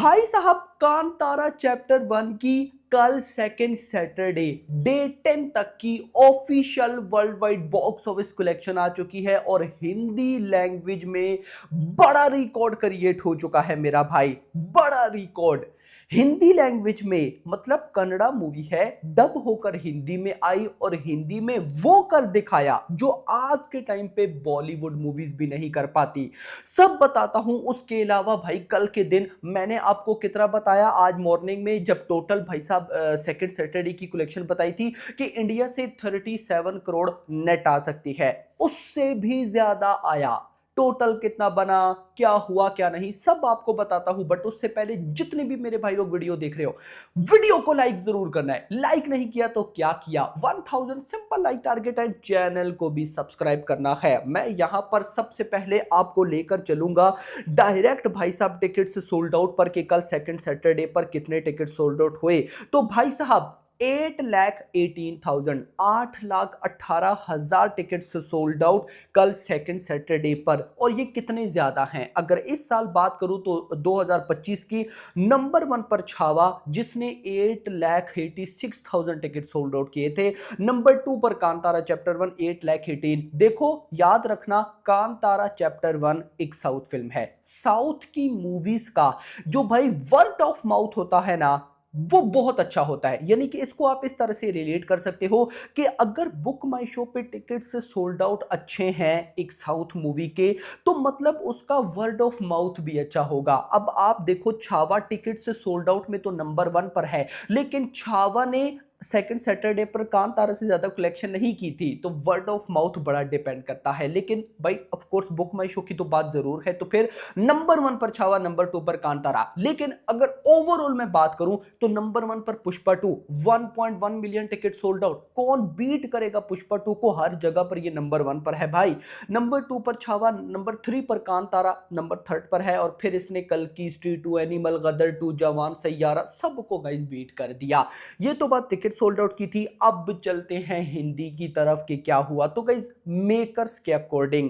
भाई साहब कांतारा चैप्टर 1 की कल सेकेंड सैटरडे डे 10 तक की official world wide box office collection आ चुकी है और हिंदी लैंग्वेज में बड़ा रिकॉर्ड क्रिएट हो चुका है मेरा भाई। बड़ा रिकॉर्ड हिंदी लैंग्वेज में, मतलब कन्नड़ा मूवी है, डब होकर हिंदी में आई और हिंदी में वो कर दिखाया जो आज के टाइम पे बॉलीवुड मूवीज भी नहीं कर पाती। सब बताता हूं। उसके अलावा भाई कल के दिन मैंने आपको कितना बताया, आज मॉर्निंग में जब टोटल भाई साहब सेकंड सैटरडे की कलेक्शन बताई थी कि इंडिया से 37 करोड़ नेट आ सकती है, उससे भी ज्यादा आया। टोटल कितना बना, क्या हुआ क्या नहीं, सब आपको बताता हूं। बट उससे पहले जितने भी मेरे भाई लोग वीडियो देख रहे हो, वीडियो को लाइक जरूर करना है। लाइक नहीं किया तो क्या किया, 1000 सिंपल लाइक टारगेट है। चैनल को भी सब्सक्राइब करना है। मैं यहां पर सबसे पहले आपको लेकर चलूंगा डायरेक्ट भाई साहब टिकट्स सोल्ड आउट पर कि कल सेकंड सैटरडे पर कितने टिकट सोल्ड आउट हुए। तो भाई साहब 8,18,000 8,18,000 टिकट्स सोल्ड आउट कल सेकंड सैटरडे पर। और ये कितने ज्यादा हैं, अगर इस साल बात करूं तो 2025 की नंबर 1 पर छावा जिसने 8,86,000 टिकट सोल्ड आउट किए थे। नंबर 2 पर कांतारा चैप्टर 1 8,18,000। देखो याद रखना, कांतारा चैप्टर 1 एक साउथ फिल्म है। साउथ की मूवीज का जो भाई वर्ड ऑफ माउथ होता है ना, वो बहुत अच्छा होता है। यानी कि इसको आप इस तरह से रिलेट कर सकते हो कि अगर बुक माई शो पे टिकट से सोल्ड आउट अच्छे हैं एक साउथ मूवी के, तो मतलब उसका वर्ड ऑफ माउथ भी अच्छा होगा। अब आप देखो, छावा टिकट से सोल्ड आउट में तो नंबर 1 पर है, लेकिन छावा ने सेकंड सैटरडे पर कांतारा से ज्यादा कलेक्शन नहीं की थी। तो वर्ड ऑफ माउथ बड़ा डिपेंड करता है। लेकिन भाई of course book my show की तो बात जरूर है, तो फिर नंबर 1 पर छावा, नंबर 2 पर कांतारा। लेकिन अगर ओवरऑल मैं बात करूं तो नंबर 1 पर Pushpa 2 1.1 million ticket sold out. कौन बीट करेगा पुष्पा 2 को, हर जगह पर ये नंबर 1 पर है भाई। नंबर 2 पर छावा, नंबर 3 पर कांतारा, नंबर 3 पर है। और फिर इसने कल की, स्ट्रीट 2, एनिमल, गदर 2, जवान, सैयारा, सबको गाइस बीट कर दिया। ये तो बात टिकट सोल्ड आउट की थी। अब चलते हैं हिंदी की तरफ कि क्या हुआ। तो गाइस मेकर्स के अकॉर्डिंग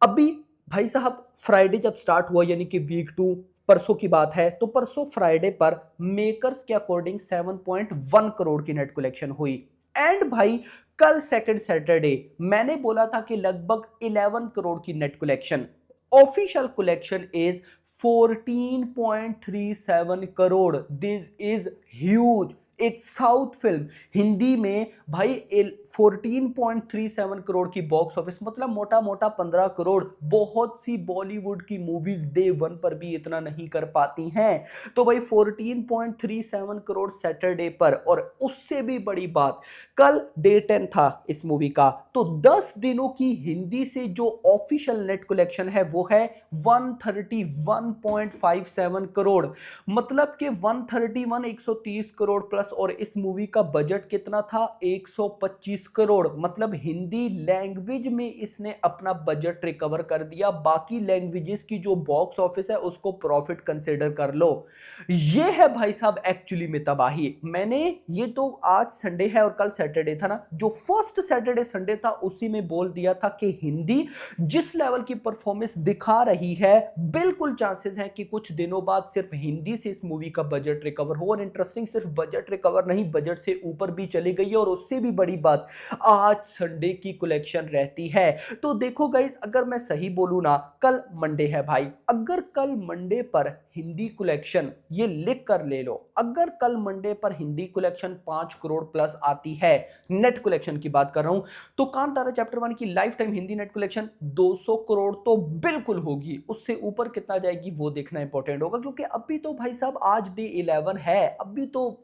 अभी भाई साहब फ्राइडे जब स्टार्ट हुआ, यानी कि वीक 2 परसों की बात है, तो परसों फ्राइडे पर मेकर्स के अकॉर्डिंग 7.1 करोड़ की नेट कलेक्शन हुई। एंड भाई कल सेकंड सैटरडे मैंने बोला था कि लगभग 11 करोड़ की net collection. Official collection is 14.37 crore. This is huge. एक साउथ फिल्म हिंदी में भाई 14.37 करोड़ की बॉक्स ऑफिस, मतलब मोटा मोटा 15 करोड़। बहुत सी बॉलीवुड की मूवीज डे 1 पर भी इतना नहीं कर पाती हैं। तो भाई 14.37 करोड़ सैटरडे पर। और उससे भी बड़ी बात, कल डे 10 था इस मूवी का, तो 10 दिनों की हिंदी से जो ऑफिशियल नेट कलेक्शन है वो है 131.57 करोड़। मतलब कि 131 130 करोड़ प्लस। और इस मूवी का बजट कितना था, 125 करोड़। मतलब हिंदी लैंग्वेज में इसने अपना बजट रिकवर कर दिया। बाकी लैंग्वेजेस की जो बॉक्स ऑफिस है उसको प्रॉफिट कंसीडर कर लो। ये है भाई साहब एक्चुअली में तबाही। मैंने ये तो आज संडे है और कल सैटरडे था ना, जो फर्स्ट सैटरडे संडे था उसी में बोल दिया था कि हिंदी जिस लेवल की परफॉर्मेंस दिखा रही है, बिल्कुल चांसेस हैं कि कुछ दिनों बाद सिर्फ हिंदी से इस मूवी का बजट रिकवर हो। और इंटरेस्टिंग, सिर्फ बजट रिकवर नहीं, बजट से ऊपर भी चली गई है। और उससे भी बड़ी बात, आज संडे की कलेक्शन रहती है। तो देखो गाइस, अगर मैं सही बोलूं ना, कल मंडे है भाई, अगर कल मंडे पर हिंदी कलेक्शन, ये लिख कर ले लो, अगर कल मंडे पर हिंदी कलेक्शन 5 करोड़ प्लस आती है, नेट कलेक्शन की बात कर रहा हूं, तो कांतारा चैप्टर 1 की life time Hindi net collection 200 crore तो बिल्कुल होगी। उससे ऊपर कितना जाएगी वो देखना इंपॉर्टेंट होगा, क्योंकि अभी तो भाई साहब आज डे 11 है, अभी तो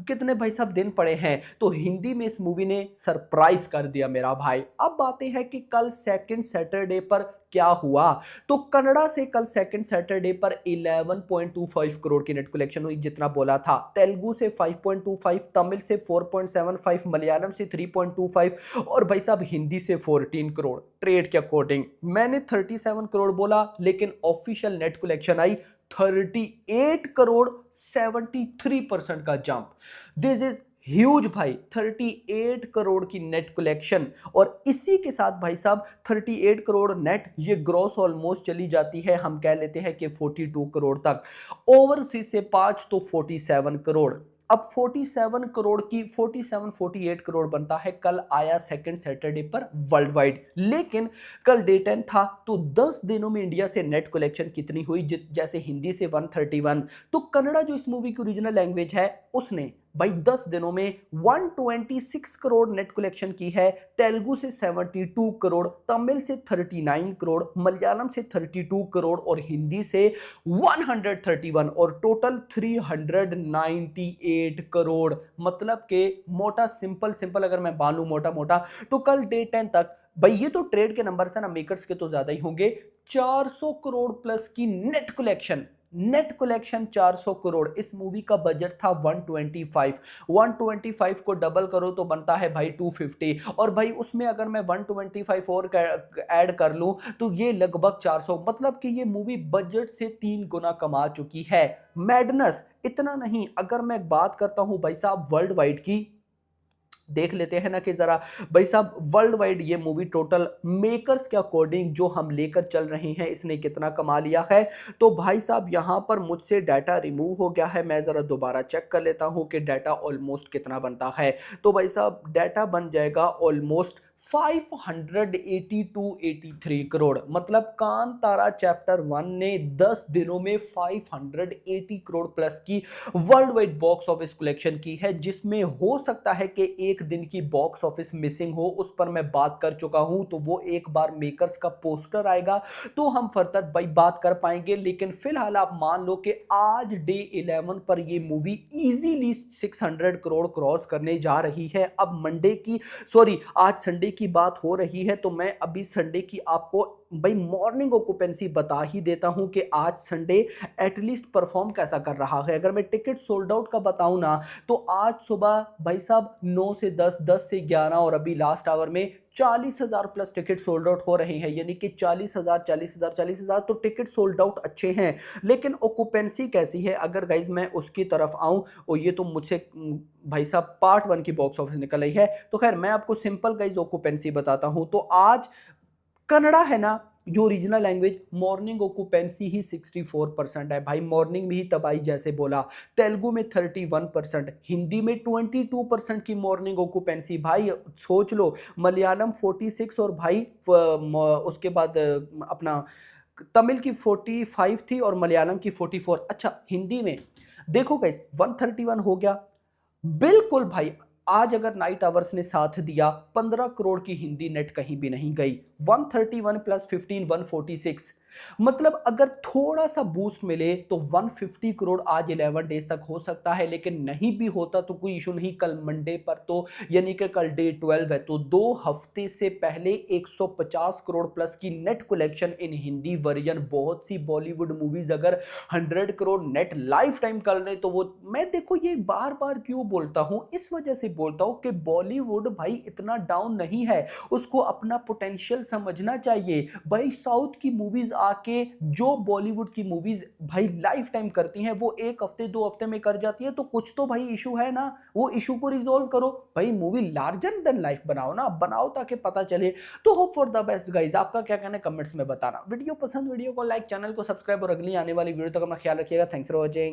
कितने भाई साहब दिन पड़े हैं। तो हिंदी में इस मूवी ने सरप्राइज कर दिया मेरा भाई। अब बातें हैं कि कल सेकंड सैटरडे पर क्या हुआ। तो कन्नड़ा से कल सेकंड सैटरडे पर 11.25 करोड़ की नेट कलेक्शन हुई, जितना बोला था। तेलुगु से 5.25, तमिल से 4.75, मलयालम से 3.25 और भाई साहब हिंदी से 14 करोड़। ट्रेड के अकॉर्डिंग मैंने 37 करोड़ बोला, लेकिन ऑफिशियल नेट कलेक्शन आई 38 करोड़, 73% का जंप। दिस इज ह्यूज भाई, 38 करोड़ की नेट कलेक्शन। और इसी के साथ भाई साहब 38 करोड़ नेट, ये ग्रॉस ऑलमोस्ट चली जाती है, हम कह लेते हैं कि 42 करोड़ तक। ओवरसीज से 5 तो 47 करोड़। अब 47 करोड़ की 47-48 करोड़ बनता है। कल आया सेकंड सैटरडे पर वर्ल्ड वाइड, लेकिन कल डे 10 था, तो 10 दिनों में इंडिया से नेट कलेक्शन कितनी हुई? जैसे हिंदी से 131, तो कन्नड़ा जो इस मूवी की ओरिजिनल लैंग्वेज है उसने भाई 10 दिनों में 126 करोड़ नेट कलेक्शन की है। तेलुगु से 72 करोड़, तमिल से 39 करोड़, मलयालम से 32 करोड़ और हिंदी से 131, और टोटल 398 करोड़। मतलब के मोटा सिंपल सिंपल अगर मैं बालू मोटा मोटा, तो कल डे 10 तक भाई, ये तो ट्रेड के नंबर है ना, मेकर्स के तो ज्यादा ही होंगे, 400 करोड़ प्लस की net collection. Net collection 400 crore. इस मूवी का बजट था 125। 125 को डबल करो तो बनता है भाई 250, और भाई उसमें अगर मैं 125 और ऐड कर लूं तो ये लगभग 400, मतलब कि ये मूवी बजट से 3 गुना कमा चुकी है। मैडनेस इतना नहीं, अगर मैं बात करता हूं भाई साहब वर्ल्ड वाइड की, देख लेते हैं ना कि जरा भाई साहब वर्ल्ड वाइड ये मूवी टोटल मेकर्स के अकॉर्डिंग जो हम लेकर चल रहे हैं इसने कितना कमा लिया है। तो भाई साहब यहां पर मुझसे डाटा रिमूव हो गया है, मैं जरा दोबारा चेक कर लेता हूं कि डाटा ऑलमोस्ट कितना बनता है। तो भाई साहब डाटा बन जाएगा ऑलमोस्ट 582-83 करोड़। मतलब कांतारा चैप्टर 1 ने 10 दिनों में 580 करोड़ प्लस की world wide box office collection की है, जिसमें हो सकता है कि एक दिन की बॉक्स ऑफिस मिसिंग हो, उस पर मैं बात कर चुका हूं, तो वो एक बार मेकर्स का पोस्टर आएगा तो हम फर्दर भाई बात कर पाएंगे। लेकिन फिलहाल आप मान लो कि आज डे 11 पर ये मूवी इजीली 600 करोड़ क्रॉस करने जा रही है। अब मंडे की, सॉरी आज संडे की बात हो रही है, तो मैं अभी संडे की आपको भाई मॉर्निंग ऑक्यूपेंसी बता ही देता हूं कि आज संडे एटलीस्ट परफॉर्म कैसा कर रहा है। अगर मैं टिकट सोल्ड आउट का बताऊं ना, तो आज सुबह भाई साहब 9 से 10, 10 से 11 और अभी लास्ट आवर में 40,000 प्लस टिकट सोल्ड आउट हो रहे हैं। यानी कि 40,000 तो टिकट सोल्ड आउट अच्छे हैं। लेकिन ऑक्यूपेंसी कैसी है अगर गाइज मैं उसकी तरफ आऊं, और ये तो मुझसे भाई साहब पार्ट 1 की बॉक्स ऑफिस निकल रही है, तो खैर मैं आपको सिंपल गाइज ऑक्यूपेंसी बताता हूं। तो आज कन्नड़ा है ना जो ओरिजिनल लैंग्वेज, मॉर्निंग ऑक्यूपेंसी ही 64% है भाई, मॉर्निंग में ही तबाही जैसे बोला। तेलुगु में 31%, हिंदी में 22% की मॉर्निंग ऑक्यूपेंसी भाई, सोच लो। मलयालम 46 और भाई उसके बाद अपना तमिल की 45 थी और मलयालम की 44। अच्छा हिंदी में देखो गाइस 131 हो गया बिल्कुल भाई। आज अगर नाइट आवर्स ने साथ दिया, 15 करोड़ की हिंदी नेट कहीं भी नहीं गई। 131 प्लस 15 146, मतलब अगर थोड़ा सा बूस्ट मिले तो 150 करोड़ आज 11 डेज तक हो सकता है। लेकिन नहीं भी होता तो कोई इशू नहीं, कल मंडे पर तो यानी कि कल डे 12 है, तो 2 हफ्ते से पहले 150 करोड़ प्लस की net collection in Hindi version. बहुत सी बॉलीवुड मूवीज अगर 100 करोड़ नेट लाइफ टाइम कर ले तो वो, मैं देखो ये बार बार क्यों बोलता हूं, इस वजह से बोलता हूं कि बॉलीवुड भाई इतना डाउन नहीं है, उसको अपना पोटेंशियल समझना चाहिए भाई। साउथ की मूवीज आके जो बॉलीवुड की मूवीज भाई लाइफ टाइम करती हैं, वो एक हफ्ते 2 हफ्ते में कर जाती है, तो कुछ तो भाई इशू है ना, वो इशू को रिजोल्व करो भाई। मूवी लार्जर देन लाइफ बनाओ ना, बनाओ ताकि पता चले। तो hope for the best guys, आपका क्या कहना है कमेंट्स में बताना। वीडियो पसंद, वीडियो को लाइक, चैनल को सब्सक्राइब और अगली आने वाली वीडियो तक अपना ख्याल रखिएगा। Thanks for watching.